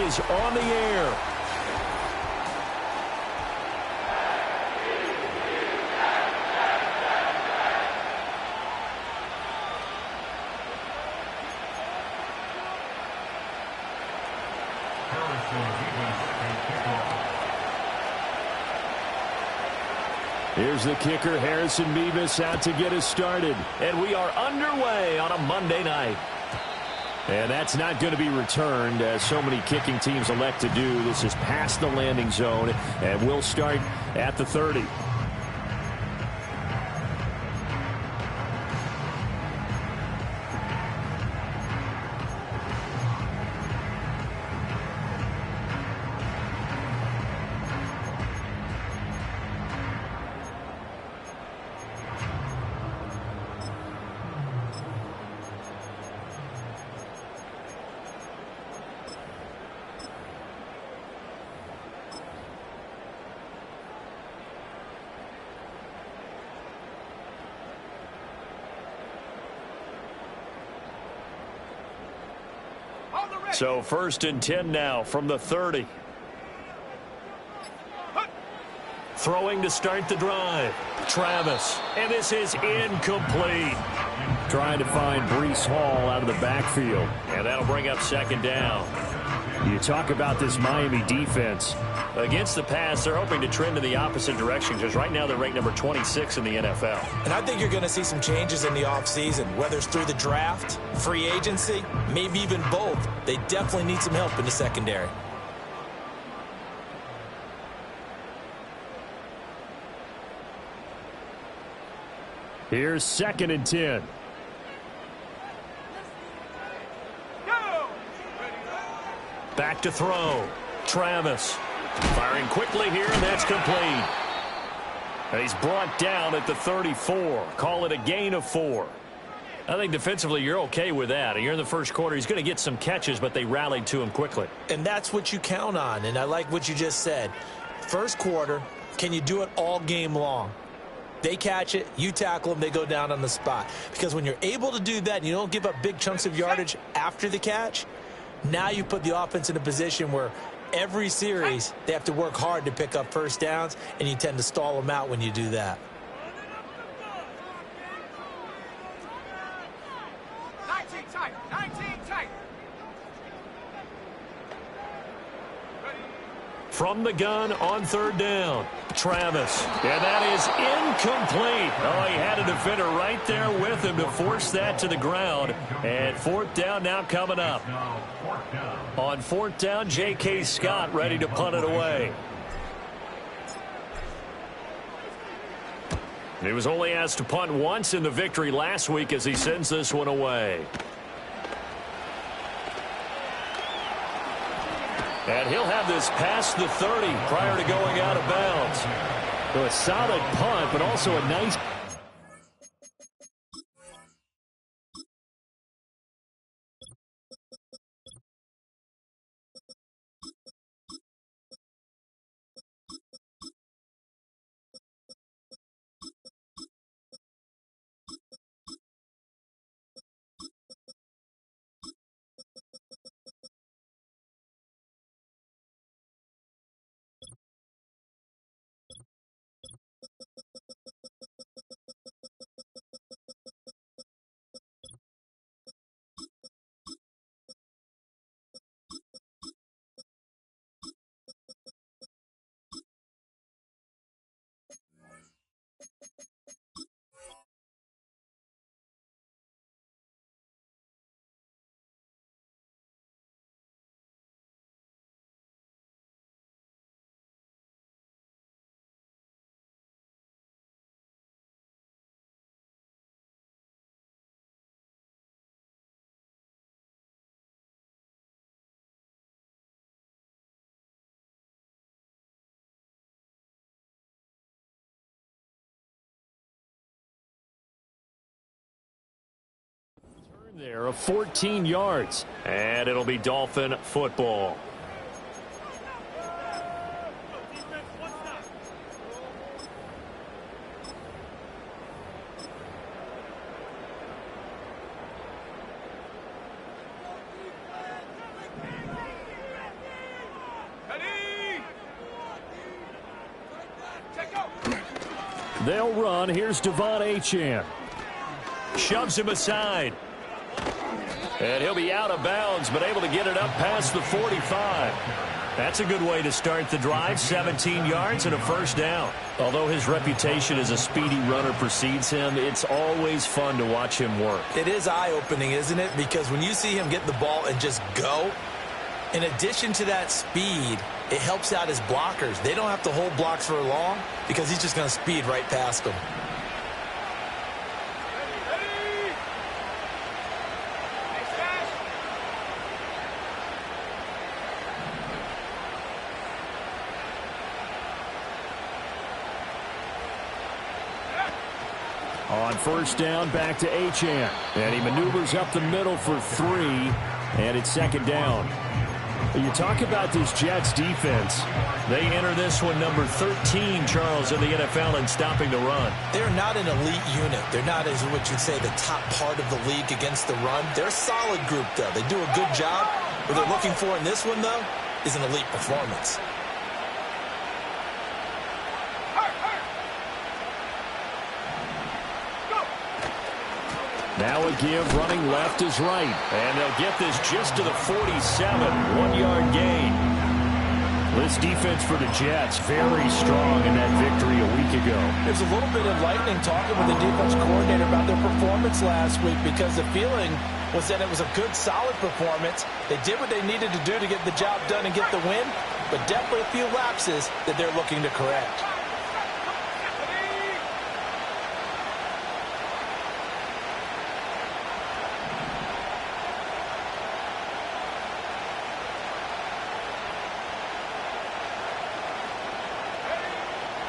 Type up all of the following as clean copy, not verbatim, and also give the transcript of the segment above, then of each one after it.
is on the air. Here's the kicker, Harrison Beavis, out to get us started. And we are underway on a Monday night. And that's not going to be returned, as so many kicking teams elect to do. This is past the landing zone, and we'll start at the 30. So 1st and 10 now from the 30. Throwing to start the drive. Travis. And this is incomplete. Trying to find Breece Hall out of the backfield. And that'll bring up 2nd down. You talk about this Miami defense. Against the pass, they're hoping to trend in the opposite direction because right now they're ranked number 26 in the NFL. And I think you're going to see some changes in the offseason, whether it's through the draft, free agency, maybe even both. They definitely need some help in the secondary. Here's 2nd and 10. Back to throw. Travis. Firing quickly here, and that's complete. And he's brought down at the 34. Call it a gain of 4. I think defensively you're okay with that. You're in the first quarter. He's going to get some catches, but they rallied to him quickly. And that's what you count on, and I like what you just said. First quarter, can you do it all game long? They catch it, you tackle them, they go down on the spot. Because when you're able to do that and you don't give up big chunks of yardage after the catch, now you put the offense in a position where every series they have to work hard to pick up first downs, and you tend to stall them out when you do that. 19 tight, 19 tight. From the gun on 3rd down, Travis. And that is incomplete. Oh, he had a defender right there with him to force that to the ground. And 4th down now coming up. On 4th down, J.K. Scott ready to punt it away. He was only asked to punt once in the victory last week as he sends this one away. And he'll have this past the 30 prior to going out of bounds. So a solid punt, but also a nice... there of 14 yards. And it'll be Dolphin football. They'll run. Here's Devon Achane. Shoves him aside. And he'll be out of bounds, but able to get it up past the 45. That's a good way to start the drive. 17 yards and a first down. Although his reputation as a speedy runner precedes him, it's always fun to watch him work. It is eye-opening, isn't it? Because when you see him get the ball and just go, in addition to that speed, it helps out his blockers. They don't have to hold blocks for long because he's just going to speed right past them. On first down, back to Achane. And he maneuvers up the middle for 3, and it's second down. You talk about this Jets defense. They enter this one number 13, Charles, in the NFL in stopping the run. They're not an elite unit. They're not, as what you'd say, the top part of the league against the run. They're a solid group, though. They do a good job. What they're looking for in this one, though, is an elite performance. Now a give, running left is right. And they'll get this just to the 47, 1-yard gain. This defense for the Jets, very strong in that victory a week ago. There's a little bit of lightning talking with the defense coordinator about their performance last week because the feeling was that it was a good, solid performance. They did what they needed to do to get the job done and get the win, but definitely a few lapses that they're looking to correct.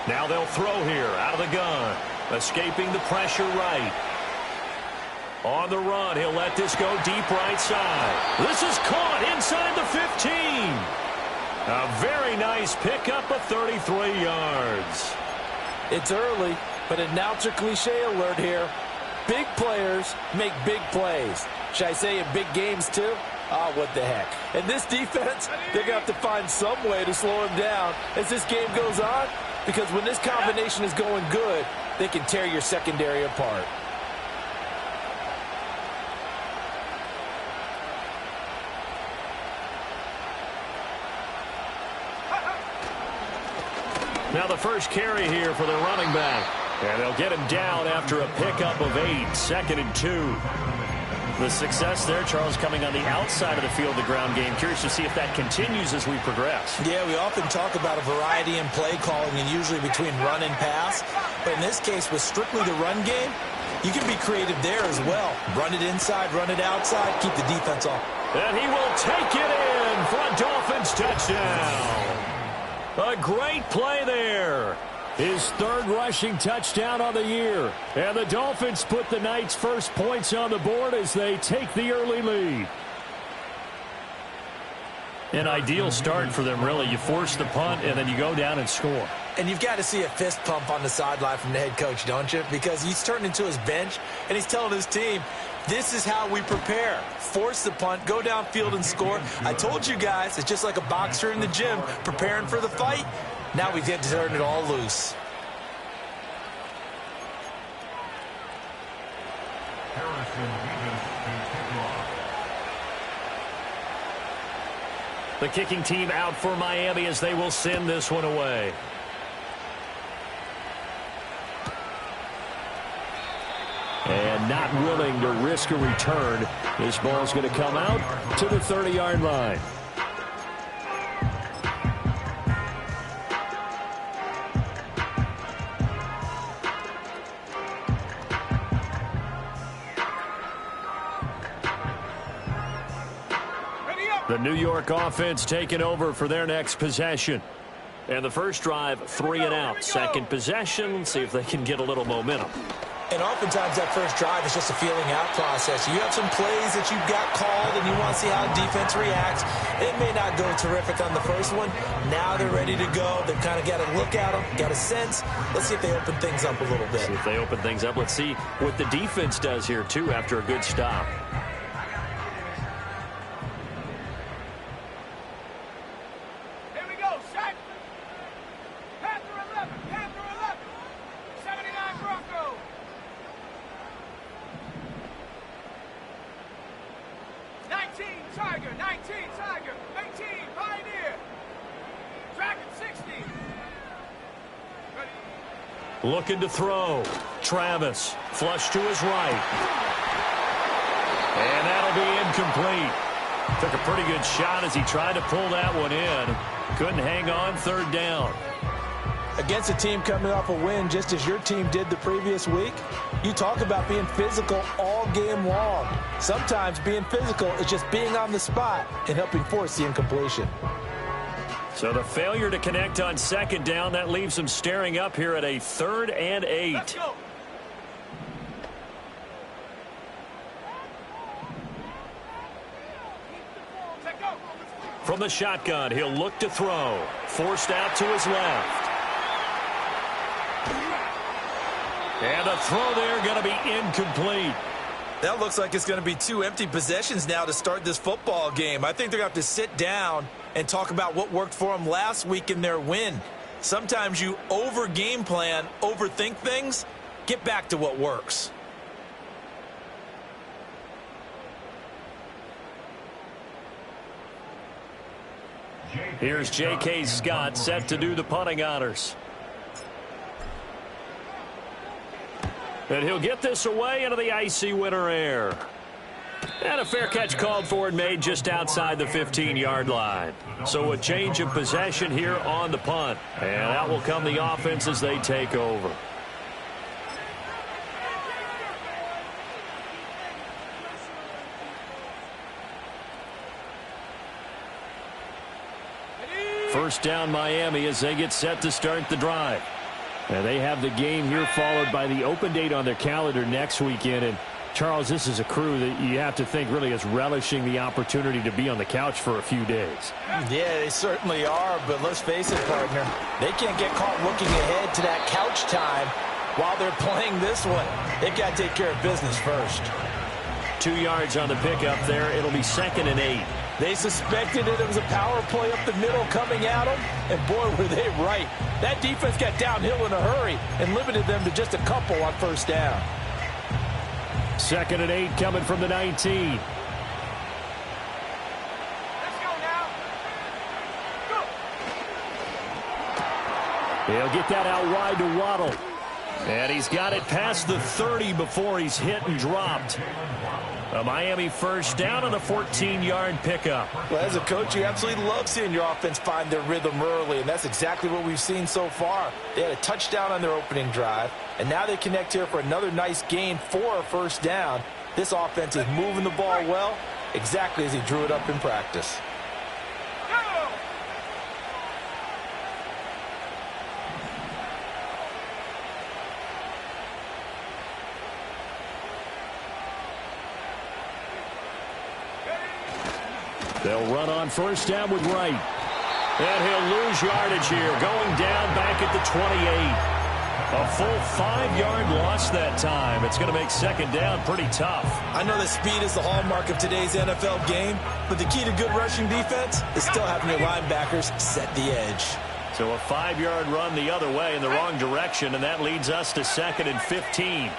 Now they'll throw here out of the gun. Escaping the pressure right. On the run, he'll let this go deep right side. This is caught inside the 15. A very nice pickup of 33 yards. It's early, but announcer cliche alert here. Big players make big plays. Should I say in big games too? Oh, what the heck. And this defense, they're going to have to find some way to slow him down as this game goes on. Because when this combination is going good, they can tear your secondary apart. Now the first carry here for the running back. And they'll get him down after a pickup of 8, 2nd and 2. The success there, Charles, coming on the outside of the field, the ground game. Curious to see if that continues as we progress. Yeah, we often talk about a variety in play calling and usually between run and pass. But in this case, with strictly the run game, you can be creative there as well. Run it inside, run it outside, keep the defense off. And he will take it in for a Dolphins touchdown. A great play there. His 3rd rushing touchdown on the year. And the Dolphins put the Knights' first points on the board as they take the early lead. An ideal start for them, really. You force the punt, and then you go down and score. And you've got to see a fist pump on the sideline from the head coach, don't you? Because he's turned into his bench, and he's telling his team, this is how we prepare. Force the punt, go downfield and score. I told you guys, it's just like a boxer in the gym preparing for the fight. Now we get to turn it all loose. The kicking team out for Miami as they will send this one away. And not willing to risk a return. This ball's going to come out to the 30-yard line. The New York offense taking over for their next possession. And the first drive, 3 and out. Second possession, see if they can get a little momentum. And oftentimes that first drive is just a feeling out process. You have some plays that you've got called and you want to see how defense reacts. It may not go terrific on the first one. Now they're ready to go. They've kind of got to look at them, got a sense. Let's see if they open things up a little bit. See if they open things up. Let's see what the defense does here, too, after a good stop. Here we go, set. Panther 11, Panther 11. 79. Looking to throw. Travis, flush to his right. And that'll be incomplete. Took a pretty good shot as he tried to pull that one in. Couldn't hang on, third down. Against a team coming off a win just as your team did the previous week, you talk about being physical all game long. Sometimes being physical is just being on the spot and helping force the incompletion. So the failure to connect on second down, that leaves him staring up here at a 3rd and 8. Let's go. From the shotgun, he'll look to throw. Forced out to his left. And a throw there going to be incomplete. That looks like it's going to be 2 empty possessions now to start this football game. I think they're going to have to sit down and talk about what worked for them last week in their win. Sometimes you over-game plan, overthink things. Get back to what works. Here's J.K. Scott set to do the punting honors. And he'll get this away into the icy winter air. And a fair catch called for and made just outside the 15-yard line. So a change of possession here on the punt. And out will come the offense as they take over. First down Miami as they get set to start the drive. And they have the game here followed by the open date on their calendar next weekend. And Charles, this is a crew that you have to think really is relishing the opportunity to be on the couch for a few days. Yeah, they certainly are, but let's face it, partner. They can't get caught looking ahead to that couch time while they're playing this one. They've got to take care of business first. 2 yards on the pickup there. It'll be 2nd and 8. They suspected that it was a power play up the middle coming at them, and boy, were they right. That defense got downhill in a hurry and limited them to just a couple on first down. 2nd and 8 coming from the 19. Let's go now. Go. He'll get that out wide to Waddle. And he's got it past the 30 before he's hit and dropped. A Miami first down on a 14-yard pickup. Well, as a coach, you absolutely love seeing your offense find their rhythm early, and that's exactly what we've seen so far. They had a touchdown on their opening drive, and now they connect here for another nice gain for a first down. This offense is moving the ball well, exactly as he drew it up in practice. They'll run on first down with Wright. And he'll lose yardage here, going down back at the 28. A full 5-yard loss that time. It's going to make second down pretty tough. I know that speed is the hallmark of today's NFL game, but the key to good rushing defense is still having your linebackers set the edge. So a 5-yard run the other way in the wrong direction, and that leads us to 2nd and 15.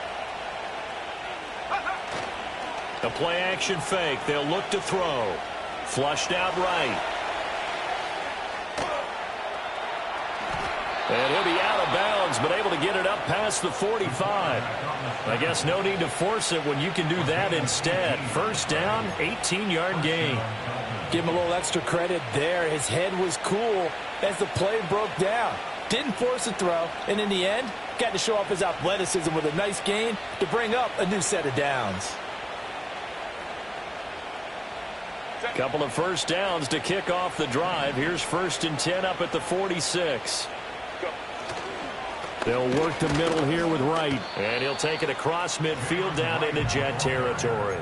A play-action fake. They'll look to throw. Flushed out right. And he'll be out of bounds, but able to get it up past the 45. I guess no need to force it when you can do that instead. First down, 18-yard gain. Give him a little extra credit there. His head was cool as the play broke down. Didn't force a throw, and in the end, got to show off his athleticism with a nice gain to bring up a new set of downs. Couple of first downs to kick off the drive. Here's 1st and 10 up at the 46. They'll work the middle here with Wright. And he'll take it across midfield down into Jet territory.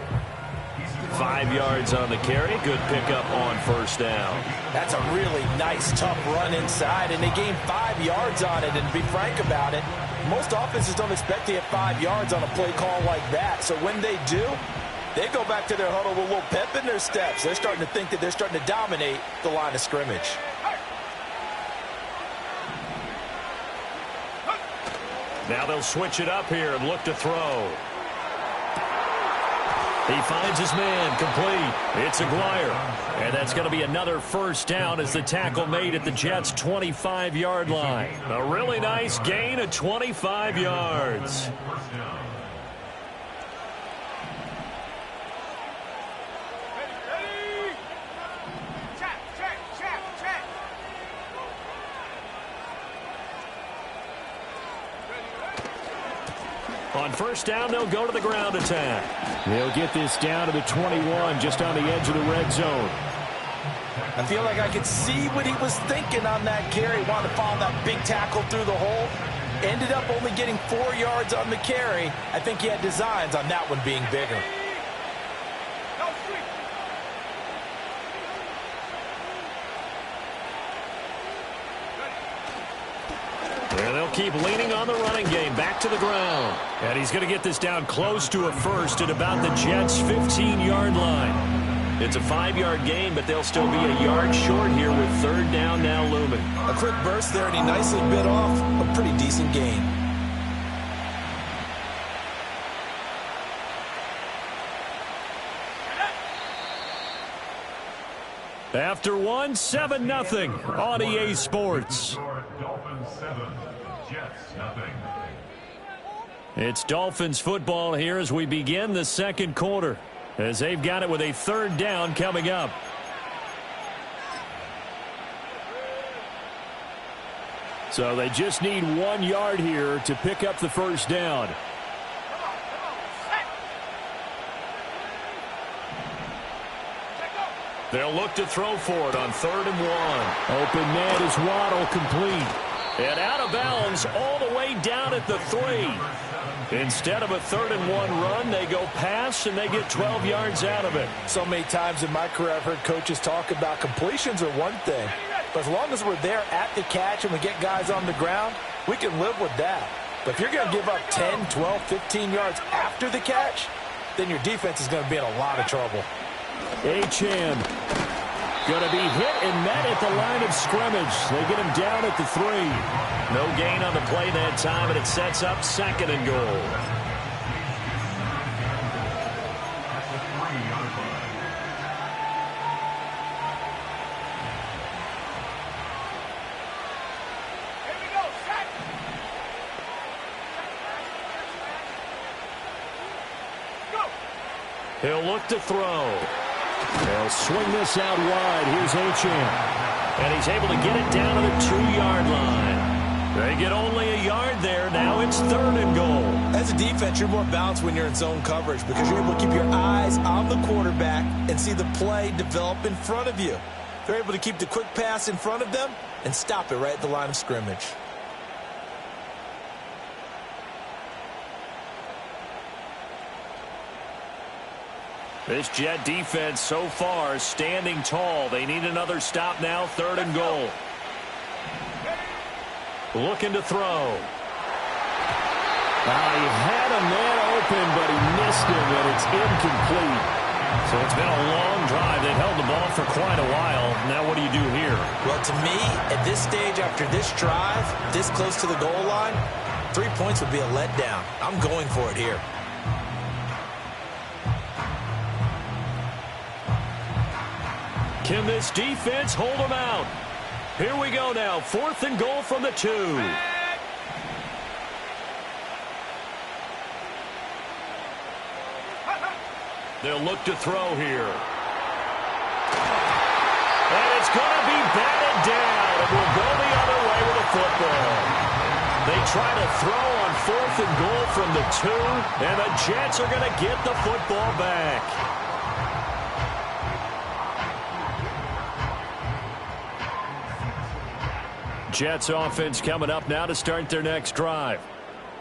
5 yards on the carry. Good pickup on first down. That's a really nice, tough run inside, and they gained 5 yards on it. And to be frank about it, most offenses don't expect to get 5 yards on a play call like that. So when they do, they go back to their huddle with a little pep in their steps. They're starting to think that they're starting to dominate the line of scrimmage. Now they'll switch it up here and look to throw. He finds his man, complete. It's Aguirre. And that's going to be another first down as the tackle made at the Jets' 25-yard line. A really nice gain of 25 yards. On first down, they'll go to the ground attack. They'll get this down to the 21, just on the edge of the red zone. I feel like I could see what he was thinking on that carry. Wanted to follow that big tackle through the hole. Ended up only getting 4 yards on the carry. I think he had designs on that one being bigger. And they'll keep leaning on the running game. Back to the ground. And he's going to get this down close to a first at about the Jets' 15-yard line. It's a 5-yard gain, but they'll still be a yard short here with third down now looming. A quick burst there, and he nicely bit off a pretty decent gain. After one, 7-0 on EA Sports. It's Dolphins football here as we begin the second quarter, as they've got it with a third down coming up. So they just need 1 yard here to pick up the first down. They'll look to throw for it on 3rd and 1. Open man is Waddle, complete. And out of bounds all the way down at the 3. Instead of a 3rd and 1 run, they go pass and they get 12 yards out of it. So many times in my career I've heard coaches talk about completions are one thing, but as long as we're there at the catch and we get guys on the ground, we can live with that. But if you're going to give up 10, 12, 15 yards after the catch, then your defense is going to be in a lot of trouble. Achane going to be hit and met at the line of scrimmage. They get him down at the 3. No gain on the play that time, and it sets up 2nd and goal. Here we go, set. Go. He'll look to throw. They'll swing this out wide. Here's Achane. And he's able to get it down to the 2-yard line. They get only a yard there. Now it's 3rd and goal. As a defense, you're more balanced when you're in zone coverage because you're able to keep your eyes on the quarterback and see the play develop in front of you. They're able to keep the quick pass in front of them and stop it right at the line of scrimmage. This Jet defense so far standing tall. They need another stop now. 3rd and goal. Looking to throw. He had a man open, but he missed him, and it's incomplete. So it's been a long drive. They've held the ball for quite a while. Now what do you do here? Well, to me, at this stage, after this drive, this close to the goal line, 3 points would be a letdown. I'm going for it here. Can this defense hold them out? Here we go now. 4th and goal from the 2. They'll look to throw here. And it's going to be batted down. It will go the other way with the football. They try to throw on 4th and goal from the 2, and the Jets are going to get the football back. Jets offense coming up now to start their next drive.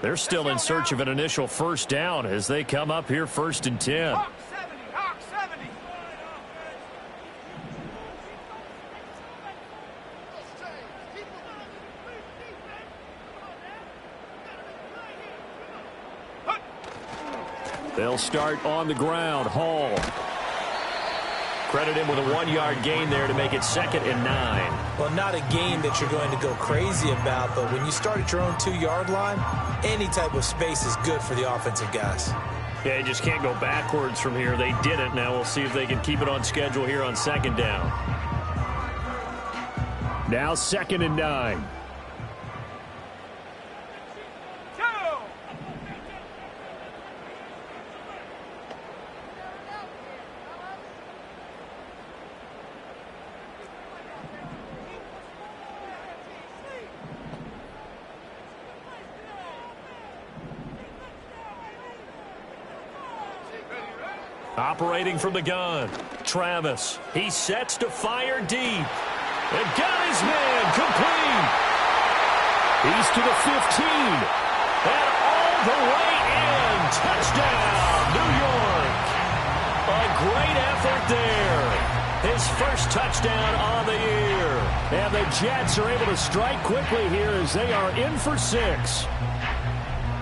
They're still in search of an initial first down as they come up here 1st and 10. Hawk 70, Hawk 70. They'll start on the ground. Hall. Credit him with a 1-yard gain there to make it 2nd and 9. Well, not a game that you're going to go crazy about, but when you start at your own 2-yard line, any type of space is good for the offensive guys. Yeah, you just can't go backwards from here. They didn't. Now we'll see if they can keep it on schedule here on second down. Now 2nd and 9. Operating from the gun, Travis. He sets to fire deep. And got his man complete. He's to the 15. And all the way in. Touchdown, New York. A great effort there. His first touchdown on the year. And the Jets are able to strike quickly here as they are in for 6.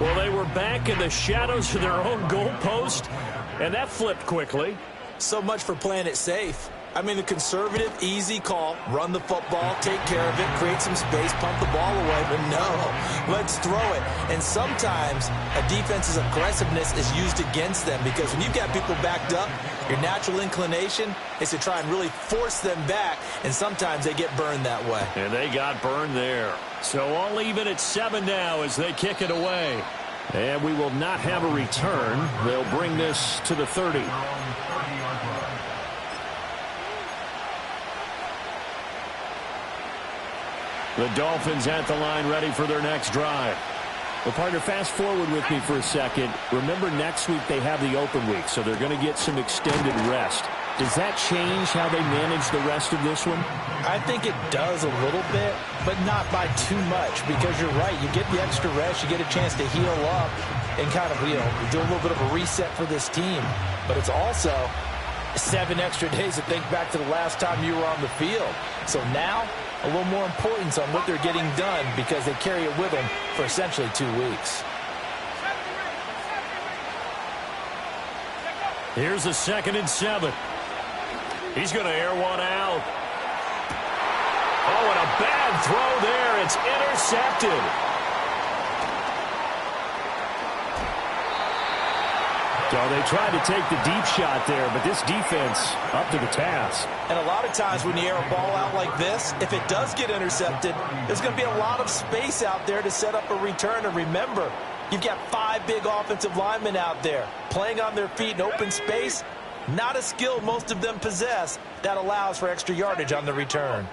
Well, they were back in the shadows of their own goalpost, and that flipped quickly. So much for playing it safe. I mean, the conservative, easy call, run the football, take care of it, create some space, pump the ball away. But no, let's throw it. And sometimes a defense's aggressiveness is used against them because when you've got people backed up, your natural inclination is to try and really force them back, and sometimes they get burned that way. And they got burned there. So all even at 7 now as they kick it away. And we will not have a return. They'll bring this to the 30. The Dolphins at the line ready for their next drive. Well, partner, fast forward with me for a second. Remember, next week they have the open week, so they're going to get some extended rest. Does that change how they manage the rest of this one? I think it does a little bit, but not by too much, because you're right. You get the extra rest, you get a chance to heal up and kind of, do a little bit of a reset for this team. But it's also 7 extra days to think back to the last time you were on the field. So now, a little more importance on what they're getting done because they carry it with them for essentially 2 weeks. Here's a 2nd and 7. He's going to air one out. Oh, and a bad throw there. It's intercepted. So they tried to take the deep shot there, but this defense up to the task. And a lot of times when you air a ball out like this, if it does get intercepted, there's going to be a lot of space out there to set up a return. And remember, you've got 5 big offensive linemen out there playing on their feet in open space. Not a skill most of them possess that allows for extra yardage on the return.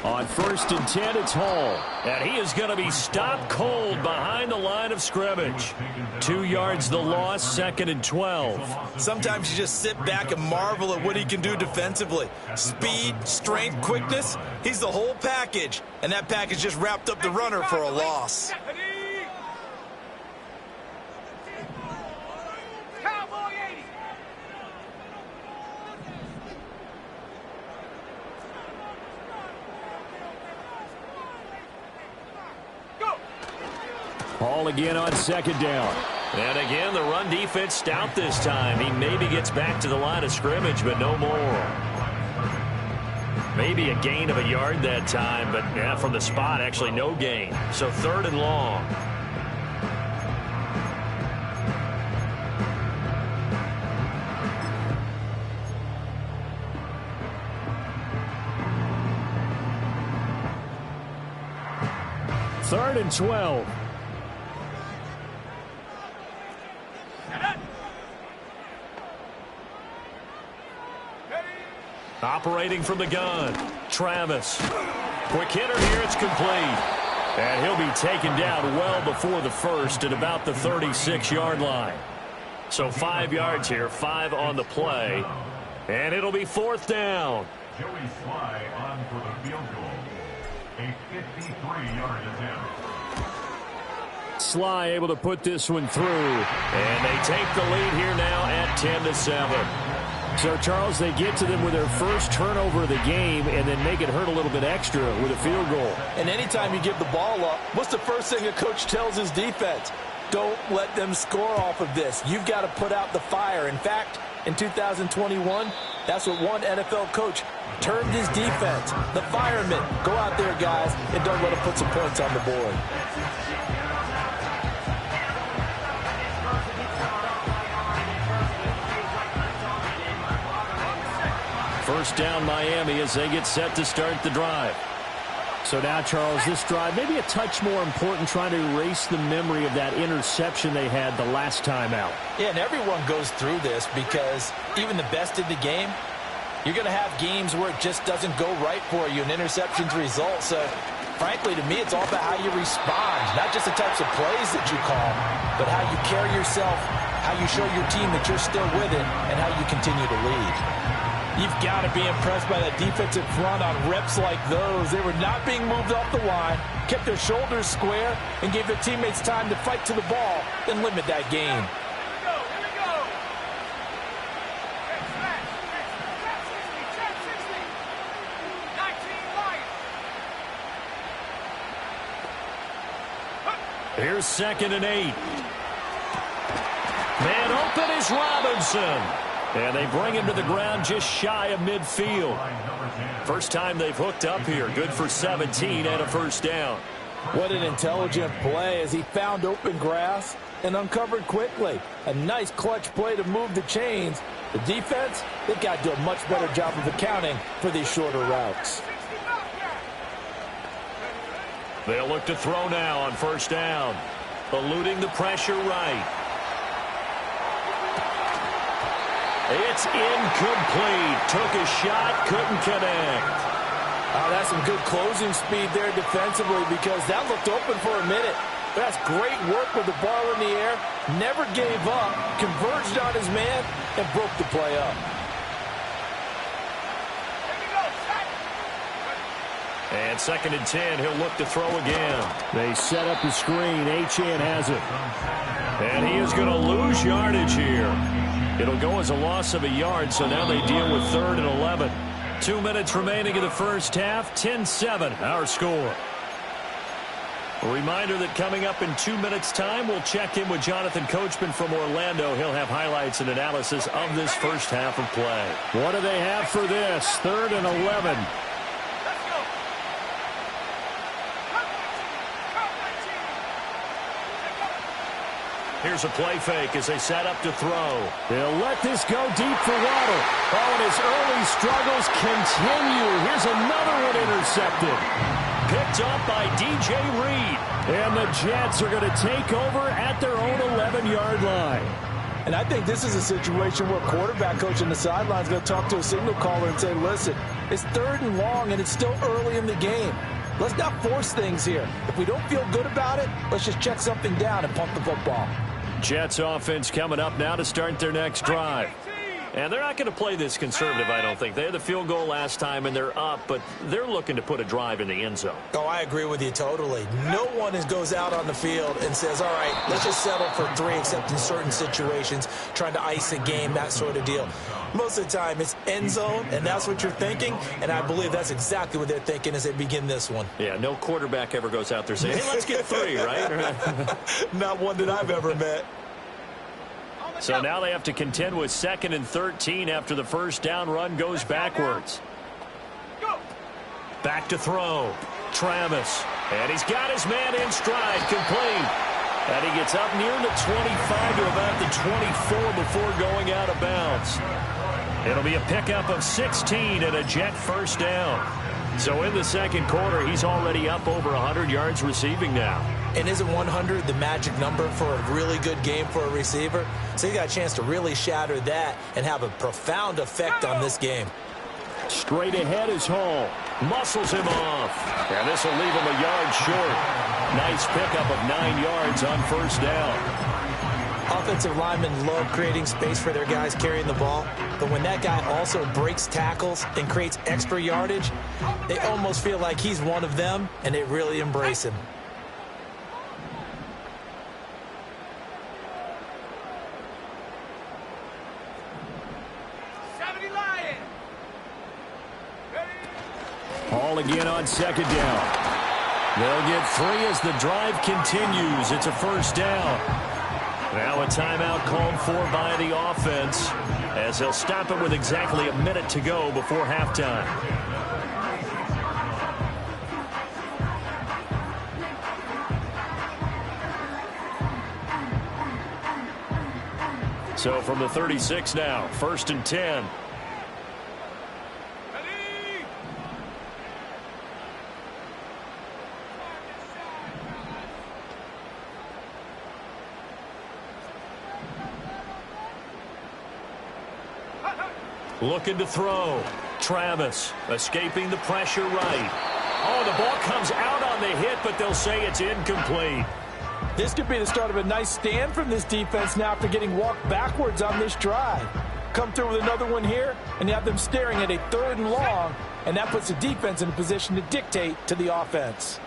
On 1st and 10, it's Hall. And he is going to be stopped cold behind the line of scrimmage. 2 yards the loss, 2nd and 12. Sometimes you just sit back and marvel at what he can do defensively. Speed, strength, quickness, he's the whole package. And that package just wrapped up the runner for a loss. Hall again on 2nd down. And again, the run defense stout this time. He maybe gets back to the line of scrimmage, but no more. Maybe a gain of a yard that time, but yeah, from the spot, actually no gain. So 3rd and long. Third and 12. Operating from the gun, Travis. Quick hitter here, it's complete. And he'll be taken down well before the first at about the 36-yard line. So 5 yards here, 5 on the play. And it'll be 4th down. Joey Sly on for the field goal. A 53-yard attempt. Sly able to put this one through. And they take the lead here now at 10-7. So, Charles, they get to them with their first turnover of the game and then make it hurt a little bit extra with a field goal. And anytime you give the ball up, what's the first thing a coach tells his defense? Don't let them score off of this. You've got to put out the fire. In fact, in 2021, That's what one NFL coach termed his defense. The firemen. Go out there, guys, and don't let them put some points on the board. First down, Miami, as they get set to start the drive. So now, Charles, this drive maybe a touch more important, trying to erase the memory of that interception they had the last time out. Yeah, and everyone goes through this because even the best in the game, you're going to have games where it just doesn't go right for you, and interceptions result. So, frankly, to me, it's all about how you respond, not just the types of plays that you call, but how you carry yourself, how you show your team that you're still with it, and how you continue to lead. You've got to be impressed by that defensive front on reps like those. They were not being moved off the line, kept their shoulders square, and gave their teammates time to fight to the ball and limit that gain. Here we go. Trap 60, 19 Lions. Here's 2nd and 8. Man open is Robinson. And they bring him to the ground just shy of midfield. First time they've hooked up here. Good for 17 and a first down. What an intelligent play as he found open grass and uncovered quickly. A nice clutch play to move the chains. The defense, they've got to do a much better job of accounting for these shorter routes. They'll look to throw now on first down. Eluding the pressure right. It's incomplete. Took a shot, couldn't connect. Oh, that's some good closing speed there defensively because that looked open for a minute. That's great work with the ball in the air. Never gave up, converged on his man, and broke the play up. And 2nd and 10, he'll look to throw again. They set up the screen. Achane has it. And he is going to lose yardage here. It'll go as a loss of a yard, so now they deal with 3rd and 11. 2 minutes remaining in the first half, 10-7, our score. A reminder that coming up in 2 minutes' time, we'll check in with Jonathan Coachman from Orlando. He'll have highlights and analysis of this first half of play. What do they have for this? 3rd and 11. Here's a play fake as they set up to throw. They'll let this go deep for Waddle. Oh, and his early struggles continue. Here's another one intercepted. Picked up by DJ Reed. And the Jets are going to take over at their own 11-yard line. And I think this is a situation where quarterback coach on the sideline is going to talk to a signal caller and say, listen, it's 3rd and long and it's still early in the game. Let's not force things here. If we don't feel good about it, let's just check something down and pump the football. Jets offense coming up now to start their next drive. And they're not going to play this conservative, I don't think. They had the field goal last time, and they're up, but they're looking to put a drive in the end zone. Oh, I agree with you totally. No one goes out on the field and says, all right, let's just settle for 3, except in certain situations, trying to ice a game, that sort of deal. Most of the time, it's end zone, and that's what you're thinking, and I believe that's exactly what they're thinking as they begin this one. Yeah, no quarterback ever goes out there saying, hey, let's get 3, right? Not one that I've ever met. So now they have to contend with 2nd and 13 after the first down run goes backwards. Back to throw. Travis. And he's got his man in stride, complete. And he gets up near the 25 to about the 24 before going out of bounds. It'll be a pickup of 16 and a Jet first down. So in the second quarter, he's already up over 100 yards receiving now. And isn't 100 the magic number for a really good game for a receiver? So he got a chance to really shatter that and have a profound effect on this game. Straight ahead is Hall. Muscles him off. And this will leave him a yard short. Nice pickup of 9 yards on first down. Offensive linemen love creating space for their guys carrying the ball. But when that guy also breaks tackles and creates extra yardage, they almost feel like he's one of them, and they really embrace him. Hall again on second down. They'll get 3 as the drive continues. It's a first down. Now a timeout called for by the offense as they'll stop it with exactly a minute to go before halftime. So from the 36 now, 1st and 10. Looking to throw. Travis escaping the pressure right. Oh, the ball comes out on the hit, but they'll say it's incomplete. This could be the start of a nice stand from this defense now after getting walked backwards on this drive. Come through with another one here, and you have them staring at a 3rd and long, and that puts the defense in a position to dictate to the offense.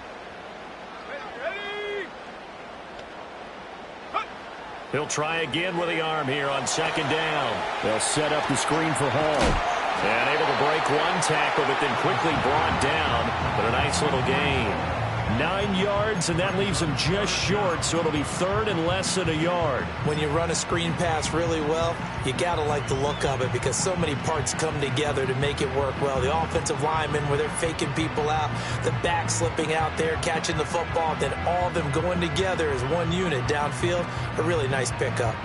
He'll try again with the arm here on 2nd down. They'll set up the screen for Hall. And able to break one tackle, but then quickly brought down. But a nice little gain. 9 yards, and that leaves him just short, so it'll be 3rd and less than a yard. When you run a screen pass really well, you got to like the look of it because so many parts come together to make it work well. The offensive linemen, where they're faking people out, the back slipping out there, catching the football, then all of them going together as one unit downfield. A really nice pickup.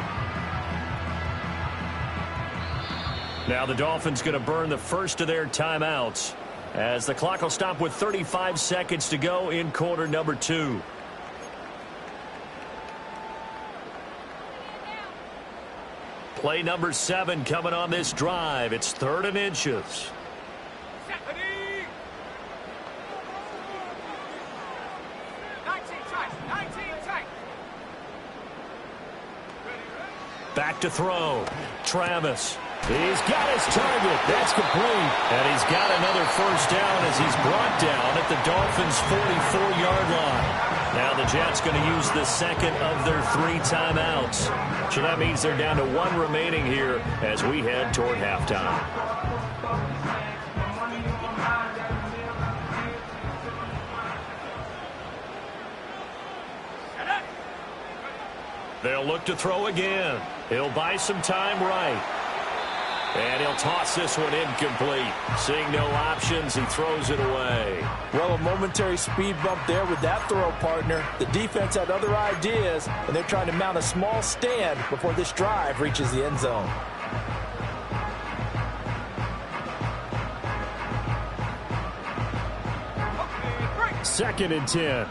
Now the Dolphins going to burn the first of their timeouts as the clock will stop with 35 seconds to go in quarter number 2. Play number 7 coming on this drive. It's 3rd and inches. Back to throw. Travis. He's got his target. That's complete. And he's got another 1st down as he's brought down at the Dolphins' 44-yard line. Now the Jets going to use the 2nd of their 3 timeouts. So that means they're down to 1 remaining here as we head toward halftime. They'll look to throw again. He'll buy some time right. And he'll toss this one incomplete. Seeing no options, he throws it away. Well, a momentary speed bump there with that throw, partner. The defense had other ideas, and they're trying to mount a small stand before this drive reaches the end zone. Second and 10.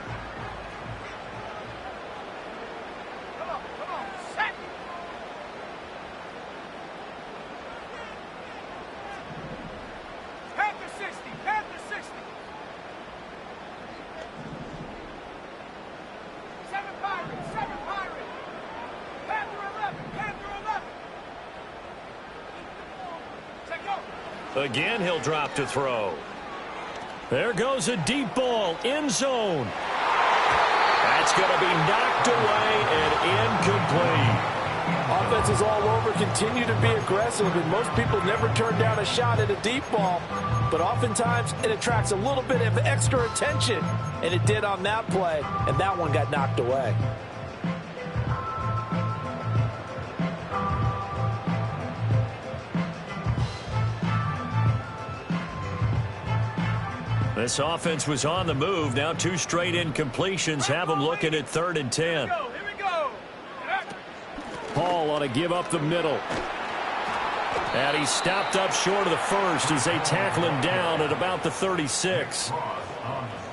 Again, he'll drop to throw. There goes a deep ball, end zone. That's going to be knocked away and incomplete. Offenses all over continue to be aggressive, and most people never turn down a shot at a deep ball. But oftentimes, it attracts a little bit of extra attention, and it did on that play, and that one got knocked away. This offense was on the move. Now 2 straight incompletions have them looking at 3rd and 10. Here we go. Paul ought to give up the middle. And he's stopped up short of the 1st as they tackle him down at about the 36.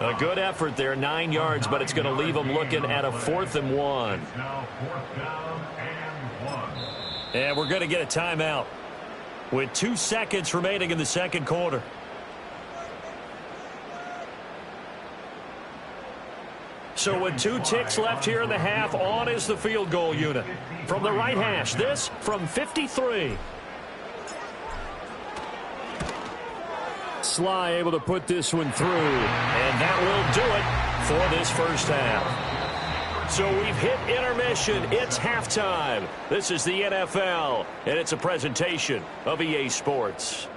A good effort there, 9 yards, but it's going to leave them looking at a 4th and 1. And we're going to get a timeout with 2 seconds remaining in the 2nd quarter. So with 2 ticks left here in the half, on is the field goal unit. From the right hash, this from 53. Sly able to put this one through. And that will do it for this first half. So we've hit intermission. It's halftime. This is the NFL, and it's a presentation of EA Sports.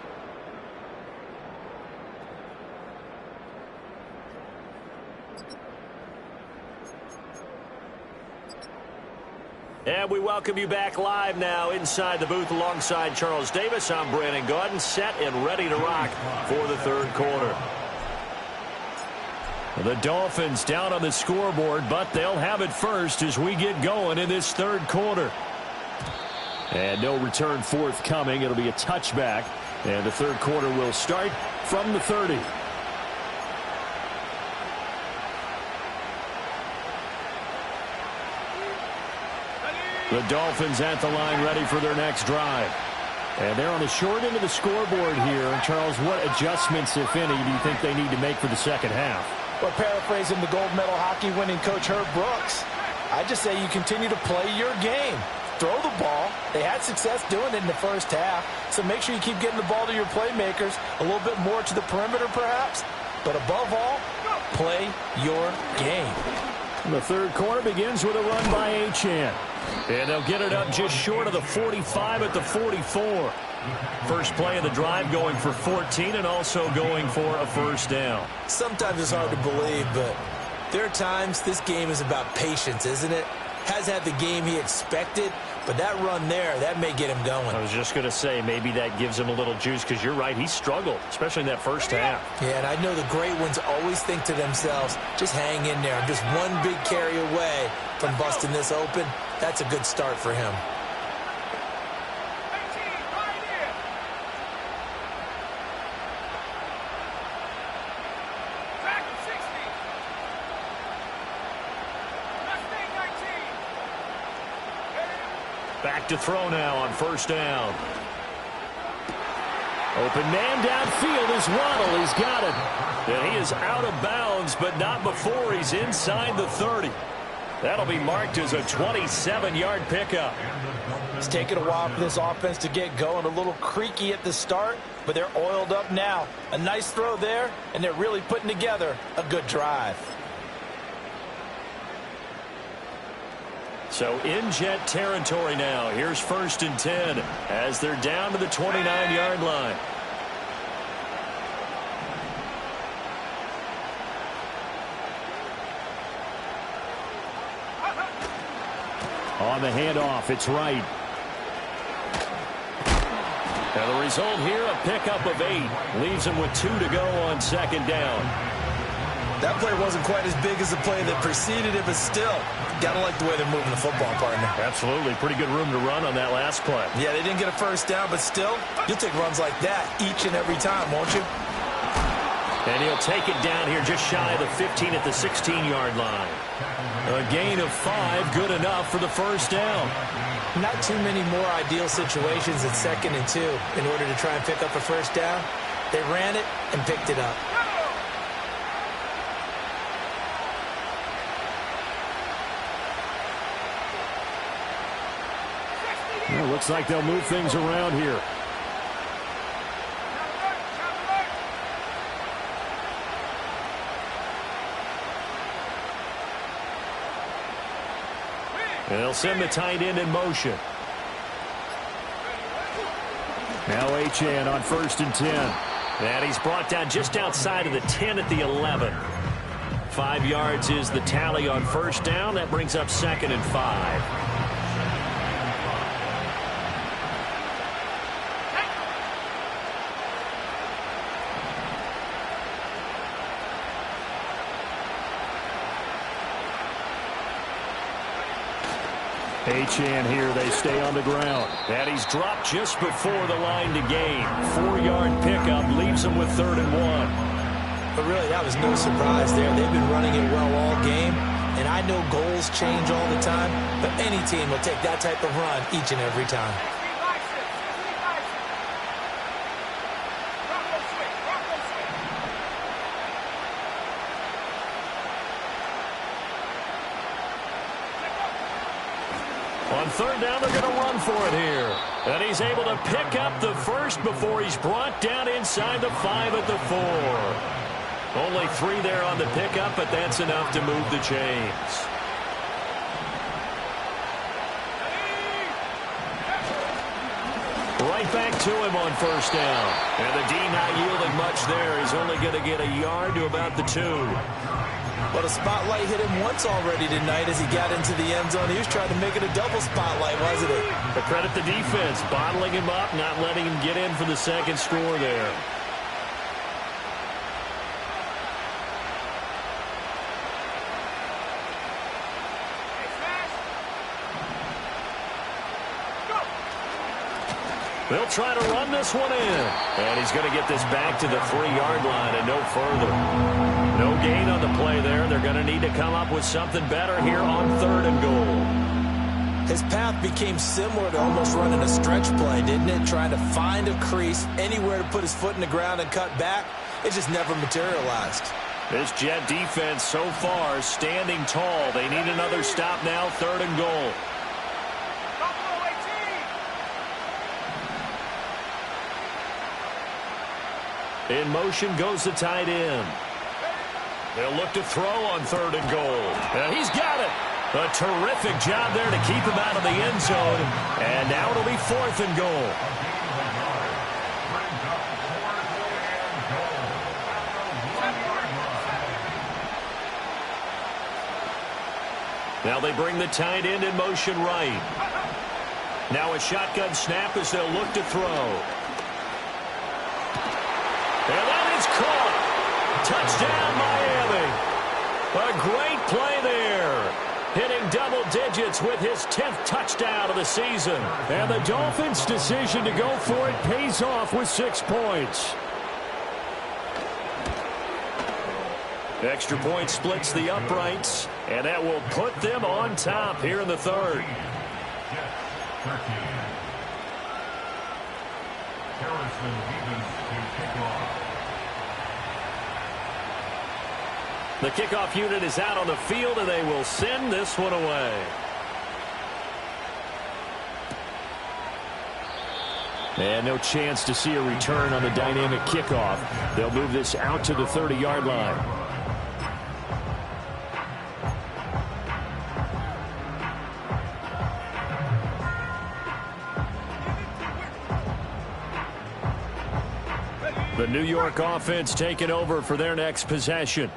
And we welcome you back live now inside the booth alongside Charles Davis. I'm Brandon Gaudin, set and ready to rock for the third quarter. The Dolphins down on the scoreboard, but they'll have it first as we get going in this third quarter. And no return forthcoming. It'll be a touchback. And the third quarter will start from the 30. The Dolphins at the line ready for their next drive. And they're on the short end of the scoreboard here. Charles, what adjustments, if any, do you think they need to make for the second half? Well, paraphrasing the gold medal hockey winning coach Herb Brooks, I just say you continue to play your game. Throw the ball. They had success doing it in the first half, so make sure you keep getting the ball to your playmakers, a little bit more to the perimeter perhaps, but above all, play your game. The third quarter begins with a run by Achane. And they'll get it up just short of the 45 at the 44. First play of the drive going for 14 and also going for a first down. Sometimes it's hard to believe, but there are times this game is about patience, isn't it? Has had the game he expected, but that run there, that may get him going. I was just going to say, maybe that gives him a little juice, because you're right, he struggled, especially in that first half. Yeah, and I know the great ones always think to themselves, just hang in there. I'm just one big carry away from busting this open. That's a good start for him. Back to throw now on first down. Open man downfield is Waddle. He's got it. And he is out of bounds, but not before he's inside the 30. That'll be marked as a 27-yard pickup. It's taken a while for this offense to get going. A little creaky at the start, but they're oiled up now. A nice throw there, and they're really putting together a good drive. So in Jet territory now. Here's first and 10 as they're down to the 29-yard line. On the handoff, it's right. And the result here, a pickup of 8. Leaves him with 2 to go on second down. That play wasn't quite as big as the play that preceded it, but still, gotta like the way they're moving the football, partner. Absolutely. Pretty good room to run on that last play. Yeah, they didn't get a first down, but still, you'll take runs like that each and every time, won't you? And he'll take it down here just shy of the 15 at the 16-yard line. A gain of 5, good enough for the first down. Not too many more ideal situations at 2nd and 2 in order to try and pick up a first down. They ran it and picked it up. Well, looks like they'll move things around here. And they'll send the tight end in motion. Now Achane on first and 10. And he's brought down just outside of the 10 at the 11. 5 yards is the tally on first down. That brings up 2nd and 5. Achane here, they stay on the ground. And he's dropped just before the line to gain. 4-yard pickup leaves him with 3rd and 1. But really, that was no surprise there. They've been running it well all game. And I know goals change all the time, but any team will take that type of run each and every time. On 3rd down, they're going to run for it here. And he's able to pick up the first before he's brought down inside the 5 at the 4. Only 3 there on the pickup, but that's enough to move the chains. Right back to him on first down. And the D not yielding much there. He's only going to get a yard to about the 2. Well, the spotlight hit him once already tonight as he got into the end zone. He was trying to make it a double spotlight, wasn't he? But credit the defense, bottling him up, not letting him get in for the second score there. They'll try to run this one in. And he's going to get this back to the 3-yard line and no further. No gain on the play there. They're going to need to come up with something better here on 3rd and goal. His path became similar to almost running a stretch play, didn't it? Trying to find a crease, anywhere to put his foot in the ground and cut back. It just never materialized. This Jet defense so far standing tall. They need another stop now, 3rd and goal. In motion goes the tight end. They'll look to throw on 3rd and goal. And he's got it. A terrific job there to keep him out of the end zone. And now it'll be 4th and goal. Now they bring the tight end in motion right. Now a shotgun snap as they'll look to throw. And that is caught. Touchdown, Miami. A great play there. Hitting double digits with his 10th touchdown of the season. And the Dolphins' decision to go for it pays off with 6 points. Extra point splits the uprights, and that will put them on top here in the 3rd. The kickoff unit is out on the field, and they will send this one away. And no chance to see a return on the dynamic kickoff. They'll move this out to the 30-yard line. The New York offense taking over for their next possession.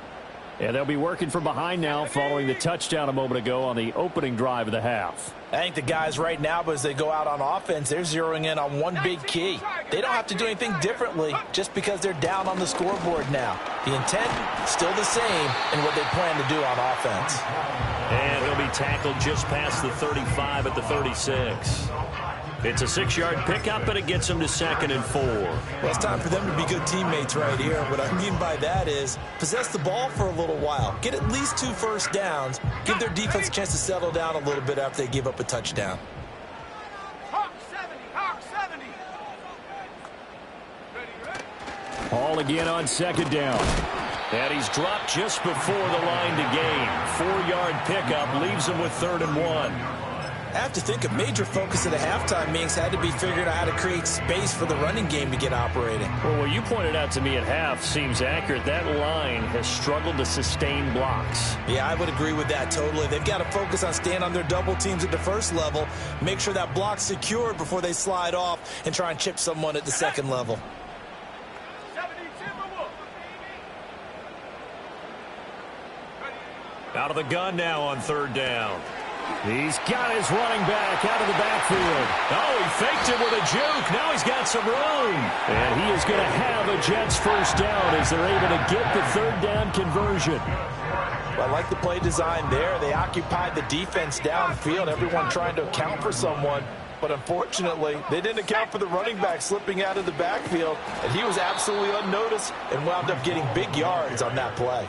And they'll be working from behind now following the touchdown a moment ago on the opening drive of the half. I think the guys right now, but as they go out on offense, they're zeroing in on one big key. They don't have to do anything differently just because they're down on the scoreboard now. The intent still the same in what they plan to do on offense. And he'll be tackled just past the 35 at the 36. It's a 6-yard pickup, but it gets them to 2nd and 4. Well, it's time for them to be good teammates right here. What I mean by that is possess the ball for a little while. Get at least 2 first downs. Give their defense a chance to settle down a little bit after they give up a touchdown. Hawk 70, Hawk 70. Hall again on 2nd down. And he's dropped just before the line to gain. 4-yard pickup leaves him with 3rd and 1. I have to think a major focus of the halftime meetings had to be figuring out how to create space for the running game to get operating. Well, what you pointed out to me at half seems accurate. That line has struggled to sustain blocks. Yeah, I would agree with that totally. They've got to focus on staying on their double teams at the first level, make sure that block's secured before they slide off and try and chip someone at the second level. Out of the gun now on 3rd down. He's got his running back out of the backfield. Oh, he faked it with a juke. Now he's got some room. And he is going to have a Jets first down as they're able to get the 3rd down conversion. Well, I like the play design there. They occupied the defense downfield, everyone trying to account for someone. But unfortunately, they didn't account for the running back slipping out of the backfield. And he was absolutely unnoticed and wound up getting big yards on that play.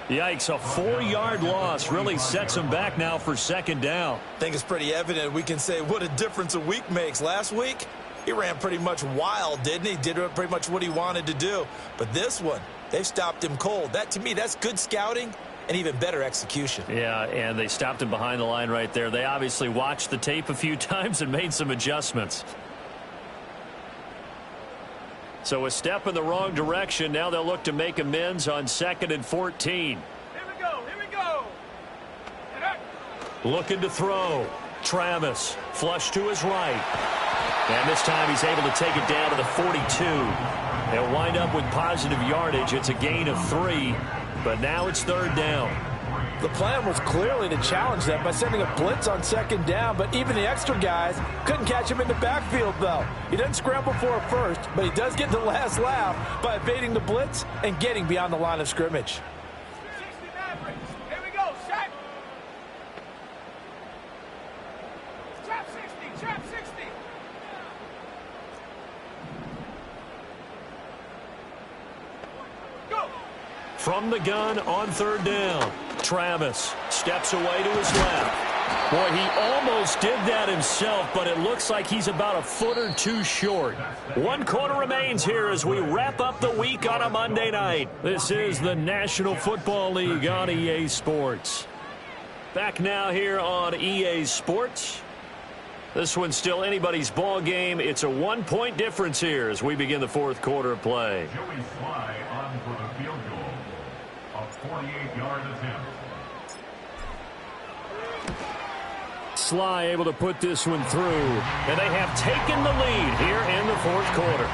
Yikes, a 4-yard loss really sets him back now for 2nd down. I think it's pretty evident. We can say what a difference a week makes. Last week, he ran pretty much wild, didn't he? Did pretty much what he wanted to do. But this one, they've stopped him cold. That, to me, that's good scouting and even better execution. Yeah, and they stopped him behind the line right there. They obviously watched the tape a few times and made some adjustments. So a step in the wrong direction. Now they'll look to make amends on 2nd and 14. Here we go, here we go. Looking to throw. Travis, flush to his right. And this time he's able to take it down to the 42. They'll wind up with positive yardage. It's a gain of 3. But now it's third down. The plan was clearly to challenge them by sending a blitz on second down, but even the extra guys couldn't catch him in the backfield, though. He doesn't scramble for a first, but he does get the last laugh by evading the blitz and getting beyond the line of scrimmage. 60 Mavericks. Here we go, Shaq. Trap 60, trap 60. Go. From the gun on third down, Travis steps away to his left. Boy, he almost did that himself, but it looks like he's about a foot or two short. 1 quarter remains here as we wrap up the week on a Monday night. This is the National Football League on EA Sports. Back now here on EA Sports. This one's still anybody's ball game. It's a 1-point difference here as we begin the fourth quarter of play. Joey Sly on for the field goal. A 48-yard attempt. Sly able to put this one through, and they have taken the lead here in the fourth quarter.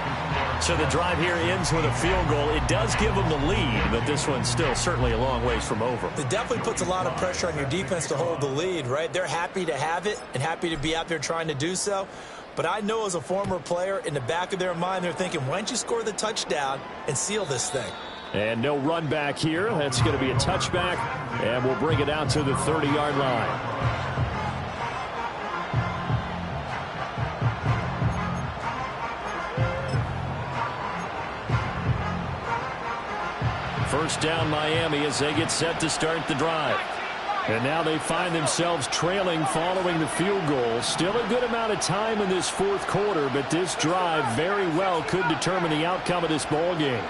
So the drive here ends with a field goal. It does give them the lead, but this one's still certainly a long ways from over. It definitely puts a lot of pressure on your defense to hold the lead, right? They're happy to have it and happy to be out there trying to do so. But I know as a former player, in the back of their mind, they're thinking, why don't you score the touchdown and seal this thing? And no run back here. That's going to be a touchback, and we'll bring it out to the 30-yard line. First down Miami as they get set to start the drive. And now they find themselves trailing following the field goal. Still a good amount of time in this fourth quarter, but this drive very well could determine the outcome of this ball game.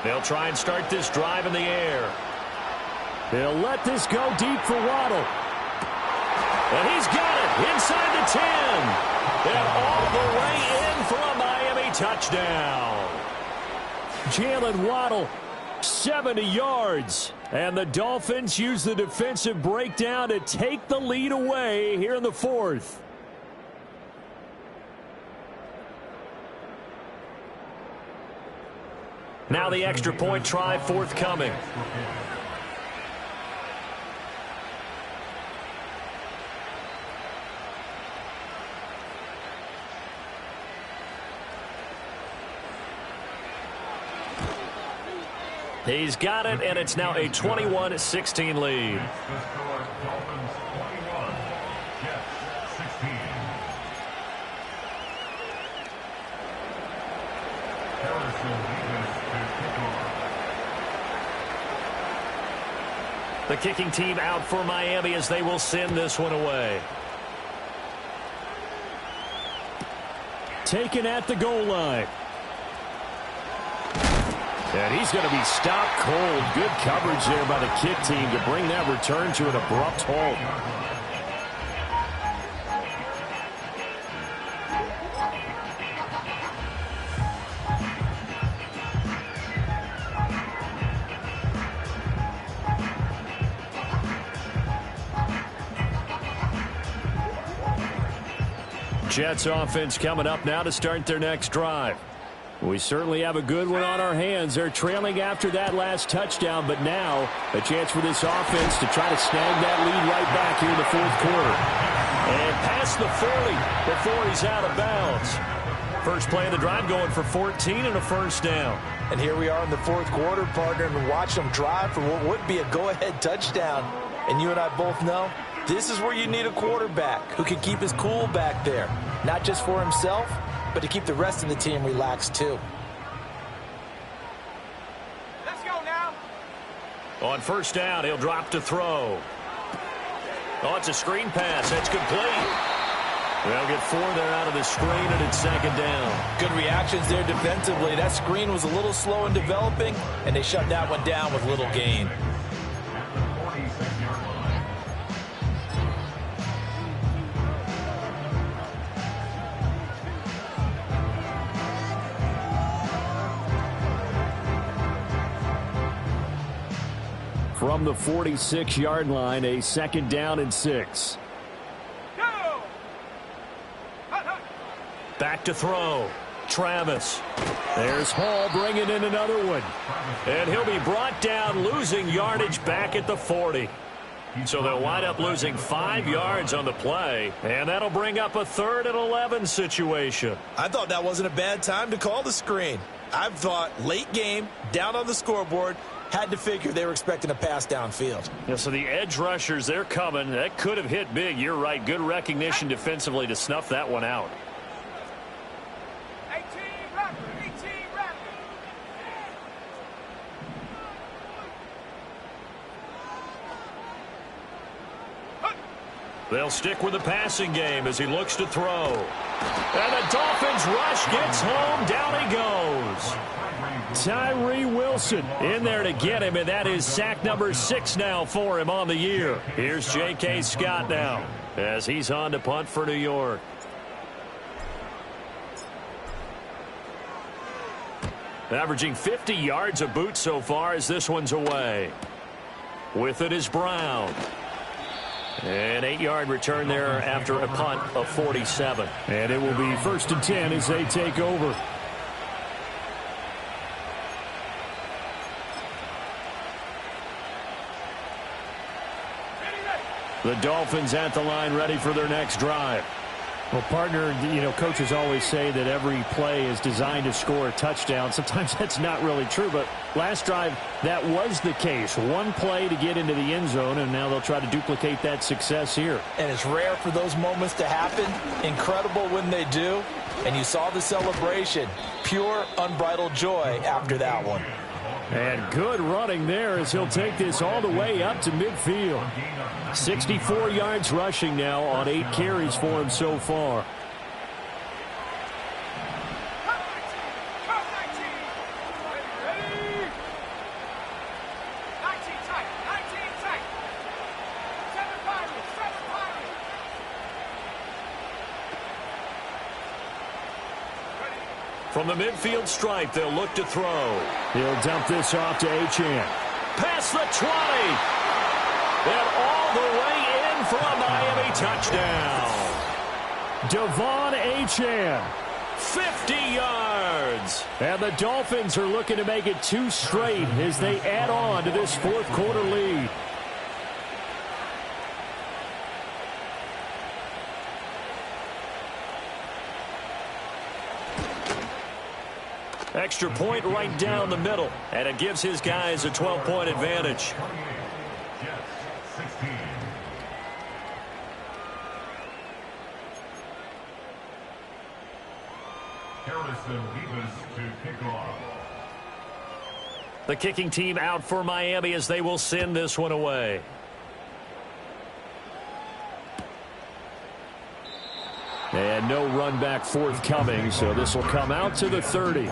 They'll try and start this drive in the air. They'll let this go deep for Waddle. And he's got it inside the 10. And all the way in for a Miami touchdown. Jalen Waddle, 70 yards. And the Dolphins use the defensive breakdown to take the lead away here in the fourth. Now the extra point try forthcoming. He's got it, and it's now a 21-16 lead. Dolphins 21, Jets 16. Harrison Davis to kick off. The kicking team out for Miami as they will send this one away. Taken at the goal line. And he's going to be stopped cold. Good coverage there by the kick team to bring that return to an abrupt halt. Jets offense coming up now to start their next drive. We certainly have a good one on our hands. They're trailing after that last touchdown, but now a chance for this offense to try to snag that lead right back here in the fourth quarter. And past the 40 before he's out of bounds. First play of the drive going for 14 and a first down. And here we are in the fourth quarter, partner, and watch them drive for what would be a go-ahead touchdown. And you and I both know this is where you need a quarterback who can keep his cool back there, not just for himself, but to keep the rest of the team relaxed too. Let's go now. On first down, he'll drop to throw. Oh, it's a screen pass. That's complete. They'll get 4 there out of the screen, and it's second down. Good reactions there defensively. That screen was a little slow in developing, and they shut that one down with little gain. From the 46-yard line, a second down and 6. Go. Back to throw. Travis. There's Hall bringing in another one. And he'll be brought down, losing yardage back at the 40. So they'll wind up losing 5 yards on the play, and that'll bring up a 3rd and 11 situation. I thought that wasn't a bad time to call the screen. I thought late game, down on the scoreboard, had to figure they were expecting a pass downfield. Yeah, so the edge rushers, they're coming. That could have hit big. You're right. Good recognition defensively to snuff that one out. 18 rapid, 18 rapid. They'll stick with the passing game as he looks to throw. And the Dolphins rush gets home. Down he goes. Tyree Wilson in there to get him, and that is sack number 6 now for him on the year. Here's J.K. Scott now as he's on to punt for New York. Averaging 50 yards a boot so far as this one's away. With it is Brown. An 8-yard return there after a punt of 47. And it will be 1st and 10 as they take over. The Dolphins at the line ready for their next drive. Well, partner, coaches always say that every play is designed to score a touchdown. Sometimes that's not really true, but last drive, that was the case. One play to get into the end zone, and now they'll try to duplicate that success here. And it's rare for those moments to happen. Incredible when they do. And you saw the celebration. Pure, unbridled joy after that one. And good running there as he'll take this all the way up to midfield. 64 yards rushing now on 8 carries for him so far. From the midfield stripe, they'll look to throw. He'll dump this off to Achane. Past the 20. And all the way in for a Miami touchdown. Devon Achane. 50 yards. And the Dolphins are looking to make it 2 straight as they add on to this 4th quarter lead. Extra point right down the middle, and it gives his guys a 12-point advantage. The kicking team out for Miami as they will send this one away. And no run back forthcoming, so this will come out to the 30.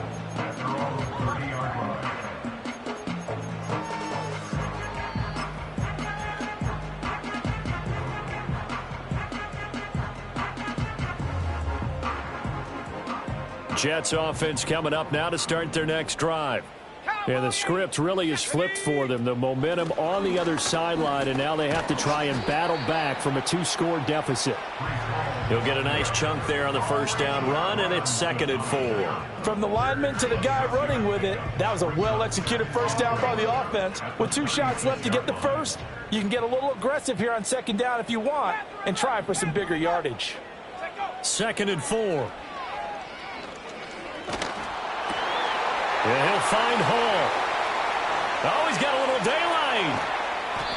Jets offense coming up now to start their next drive. And the script really is flipped for them. The momentum on the other sideline, and now they have to try and battle back from a 2-score deficit. He'll get a nice chunk there on the first down run, and it's 2nd and 4. From the lineman to the guy running with it, that was a well-executed first down by the offense. With 2 shots left to get the first, you can get a little aggressive here on 2nd down if you want and try for some bigger yardage. 2nd and 4. And he'll find Hall. Oh, he's got a little daylight.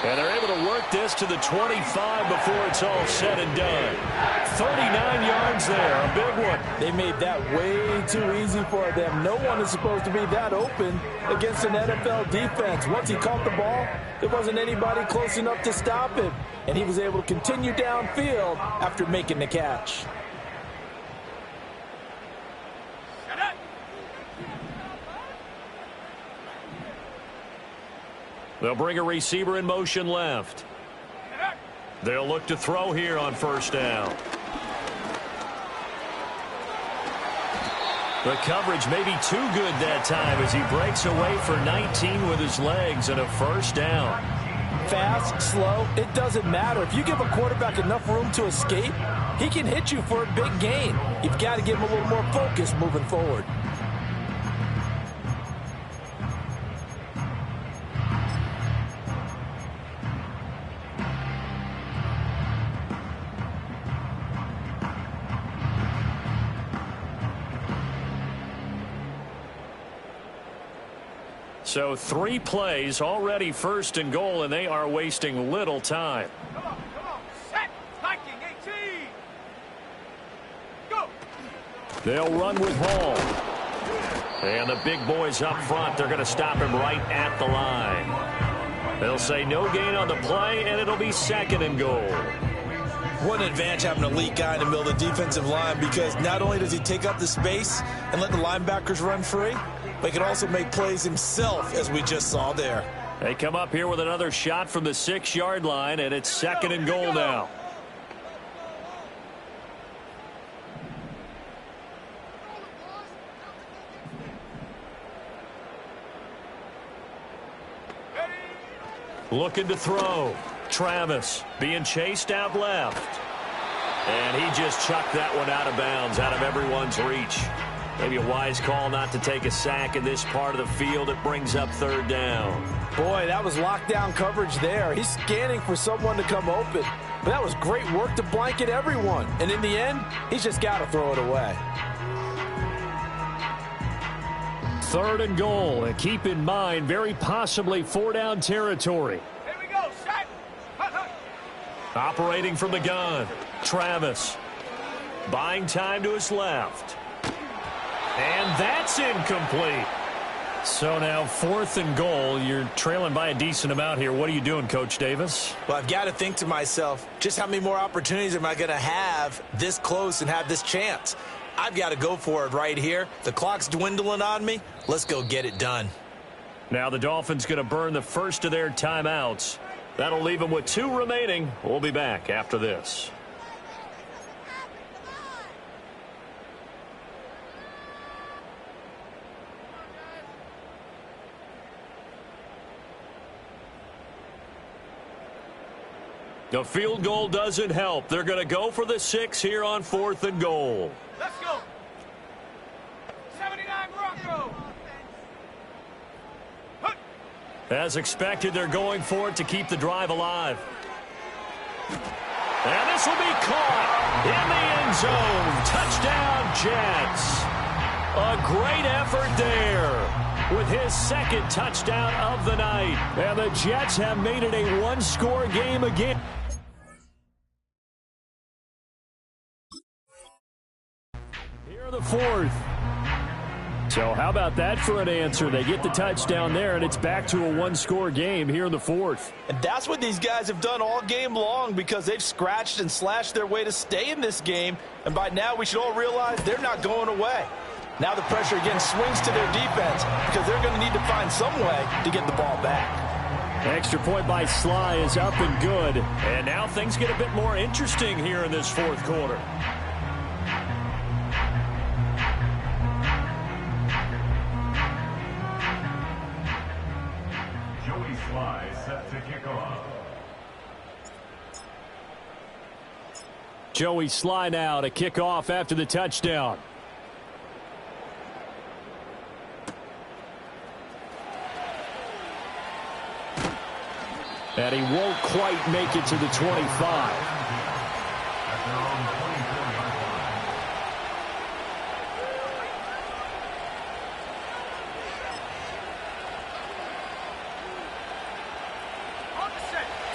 And they're able to work this to the 25 before it's all said and done. 39 yards there, a big one. They made that way too easy for them. No one is supposed to be that open against an NFL defense. Once he caught the ball, there wasn't anybody close enough to stop him. And he was able to continue downfield after making the catch. They'll bring a receiver in motion left. They'll look to throw here on first down. The coverage may be too good that time as he breaks away for 19 with his legs and a first down. fast, slow, it doesn't matter. If you give a quarterback enough room to escape, he can hit you for a big gain. You've got to give him a little more focus moving forward. So 3 plays already 1st and goal, and they are wasting little time. Come on, set, Viking 18. Go. They'll run with Hall. And the big boys up front, they're going to stop him right at the line. They'll say no gain on the play, and it'll be 2nd and goal. What an advantage having an elite guy in the middle of the defensive line, because not only does he take up the space and let the linebackers run free, but he can also make plays himself, as we just saw there. They come up here with another shot from the 6-yard line, and it's 2nd and goal now. Looking to throw. Travis being chased out left. And he just chucked that one out of bounds, out of everyone's reach. Maybe a wise call not to take a sack in this part of the field. It brings up 3rd down. Boy, that was lockdown coverage there. He's scanning for someone to come open. But that was great work to blanket everyone. And in the end, he's just got to throw it away. 3rd and goal. And keep in mind, very possibly 4-down territory. Here we go, set. Operating from the gun. Travis. Buying time to his left. And that's incomplete. So now 4th and goal. You're trailing by a decent amount here. What are you doing, Coach Davis? Well, I've got to think to myself, just how many more opportunities am I going to have this close and have this chance? I've got to go for it right here. The clock's dwindling on me. Let's go get it done. Now the Dolphins going to burn the first of their timeouts. That'll leave them with 2 remaining. We'll be back after this. The field goal doesn't help. They're going to go for the 6 here on 4th and goal. Let's go. 79 Morocco. As expected, they're going for it to keep the drive alive. And this will be caught in the end zone. Touchdown, Jets. A great effort there with his 2nd touchdown of the night. And the Jets have made it a 1-score game again. Here in the 4th. So how about that for an answer? They get the touchdown there, and it's back to a 1-score game here in the 4th. And that's what these guys have done all game long, because they've scratched and slashed their way to stay in this game. And by now we should all realize they're not going away. Now the pressure again swings to their defense, because they're going to need to find some way to get the ball back. Extra point by Sly is up and good. And now things get a bit more interesting here in this 4th quarter. Sly set to kick off. Joey Sly now to kick off after the touchdown. And he won't quite make it to the 25.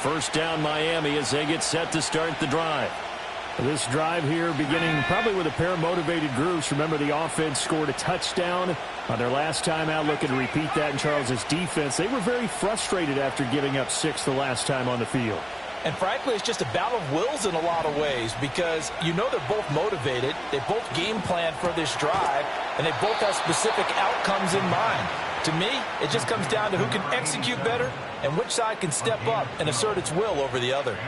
First down Miami as they get set to start the drive. This drive here beginning probably with a pair of motivated groups. Remember, the offense scored a touchdown on their last time out. Looking to repeat that in Charles's defense. They were very frustrated after giving up 6 the last time on the field. And frankly, it's just a battle of wills in a lot of ways, because you know they're both motivated. They both game plan for this drive, and they both have specific outcomes in mind. To me, it just comes down to who can execute better and which side can step up and assert its will over the other.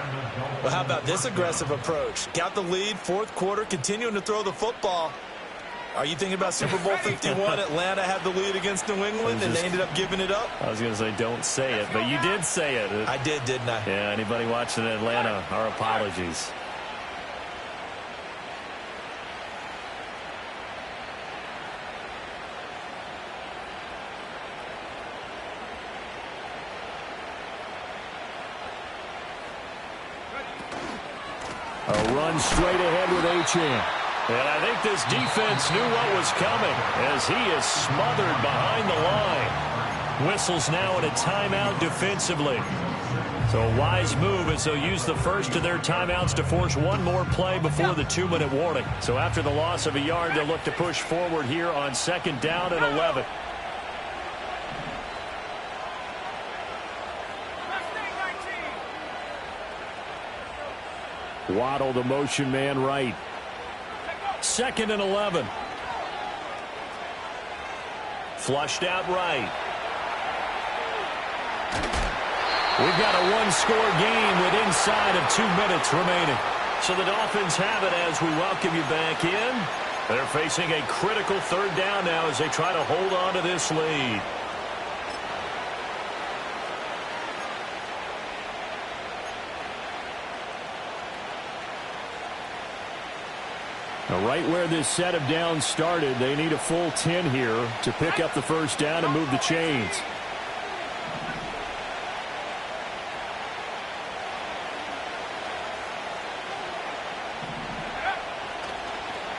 Well, how about this aggressive approach? Got the lead, 4th quarter, continuing to throw the football. Are you thinking about Super Bowl 51? Atlanta had the lead against New England, and they ended up giving it up? I was going to say, don't say it, but you did say it. I did, didn't I? Yeah, anybody watching Atlanta, our apologies. A run straight ahead with Achane. And I think this defense knew what was coming as he is smothered behind the line. Whistles now in a timeout defensively. So a wise move as they'll use the first of their timeouts to force one more play before the 2-minute warning. So after the loss of a yard, they'll look to push forward here on 2nd down and 11. Waddle, the motion man right. 2nd and 11. Flushed out right. We've got a one-score game with inside of 2 minutes remaining. So the Dolphins have it as we welcome you back in. They're facing a critical 3rd down now as they try to hold on to this lead. Now, right where this set of downs started, they need a full 10 here to pick up the 1st down and move the chains.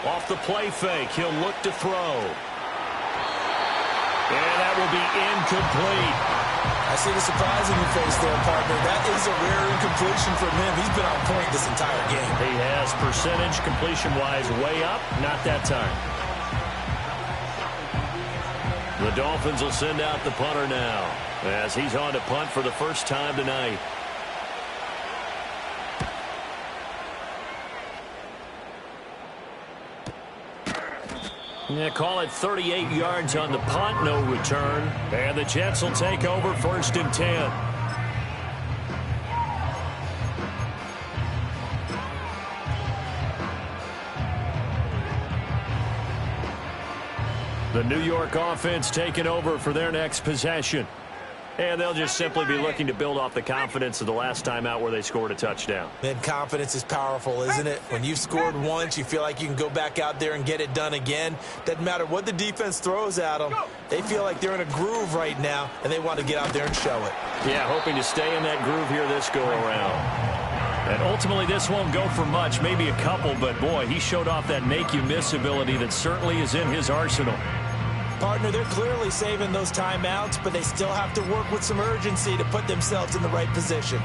Off the play fake, he'll look to throw. And that will be incomplete. I see the surprise in your face there, partner. That is a rare incompletion from him. He's been on point this entire game. He has percentage completion-wise way up. Not that time. The Dolphins will send out the punter now as he's on to punt for the first time tonight. Yeah, call it 38 yards on the punt, no return. And the Jets will take over 1st and 10. The New York offense taking over for their next possession. And they'll just simply be looking to build off the confidence of the last time out where they scored a touchdown. Man, confidence is powerful, isn't it? When you've scored once, you feel like you can go back out there and get it done again. Doesn't matter what the defense throws at them. They feel like they're in a groove right now, and they want to get out there and show it. Yeah, hoping to stay in that groove here this go-around. And ultimately, this won't go for much, maybe a couple, but boy, he showed off that make-you-miss ability that certainly is in his arsenal. Partner, they're clearly saving those timeouts, but they still have to work with some urgency to put themselves in the right position.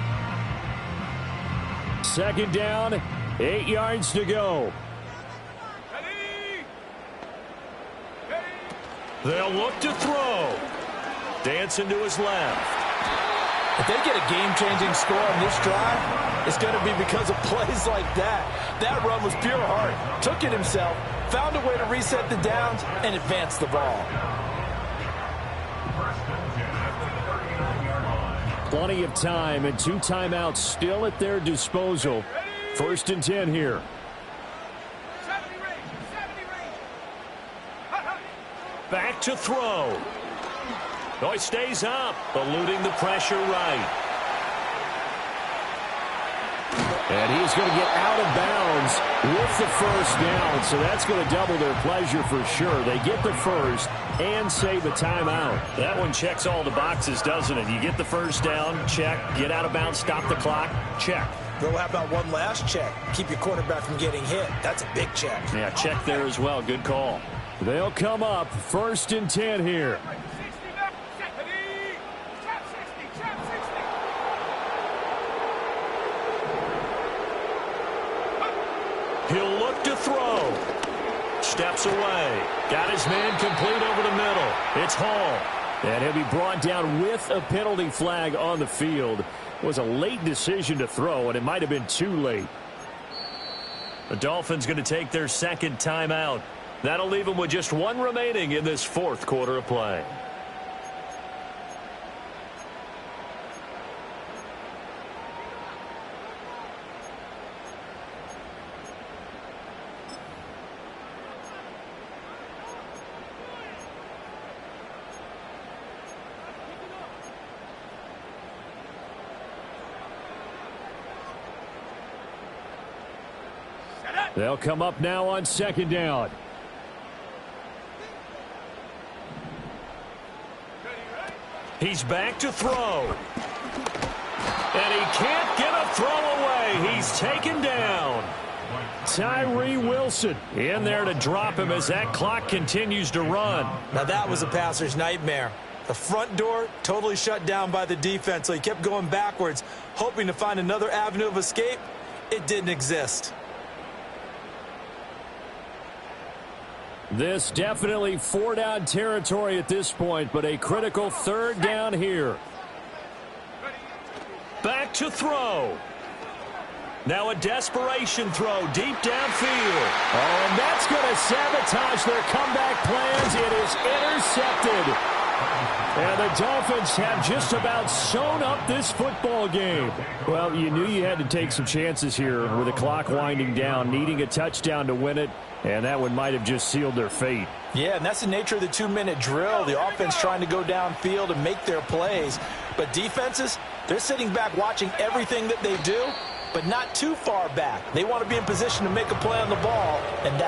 2nd down, 8 yards to go. They'll look to throw. Dancing to his left. If they get a game-changing score on this drive, it's going to be because of plays like that. That run was pure heart. Took it himself, found a way to reset the downs, and advance the ball. Plenty of time and 2 timeouts still at their disposal. 1st and 10 here. Back to throw. No, he stays up, eluding the pressure right. And he's going to get out of bounds with the 1st down, so that's going to double their pleasure for sure. They get the 1st and save a timeout. That one checks all the boxes, doesn't it? You get the 1st down, check. Get out of bounds, stop the clock, check. Well, how about one last check? Keep your quarterback from getting hit. That's a big check. Yeah, check there as well. Good call. They'll come up 1st and 10 here. He'll look to throw. Steps away. Got his man complete over the middle. It's Hall. And he'll be brought down with a penalty flag on the field. It was a late decision to throw, and it might have been too late. The Dolphins going to take their 2nd timeout. That'll leave them with just 1 remaining in this 4th quarter of play. They'll come up now on second down. He's back to throw. And he can't get a throw away. He's taken down. Tyree Wilson in there to drop him as that clock continues to run. Now that was a passer's nightmare. The front door totally shut down by the defense, so he kept going backwards, hoping to find another avenue of escape. It didn't exist. This definitely 4-down territory at this point, but a critical third down here. Back to throw. Now a desperation throw deep downfield. Oh, and that's going to sabotage their comeback plans. It is intercepted. And the Dolphins have just about sewn up this football game. Well, you knew you had to take some chances here with the clock winding down, needing a touchdown to win it, and that one might have just sealed their fate. Yeah, and that's the nature of the 2-minute drill. The offense trying to go downfield and make their plays. But defenses, they're sitting back watching everything that they do, but not too far back. They want to be in position to make a play on the ball, and that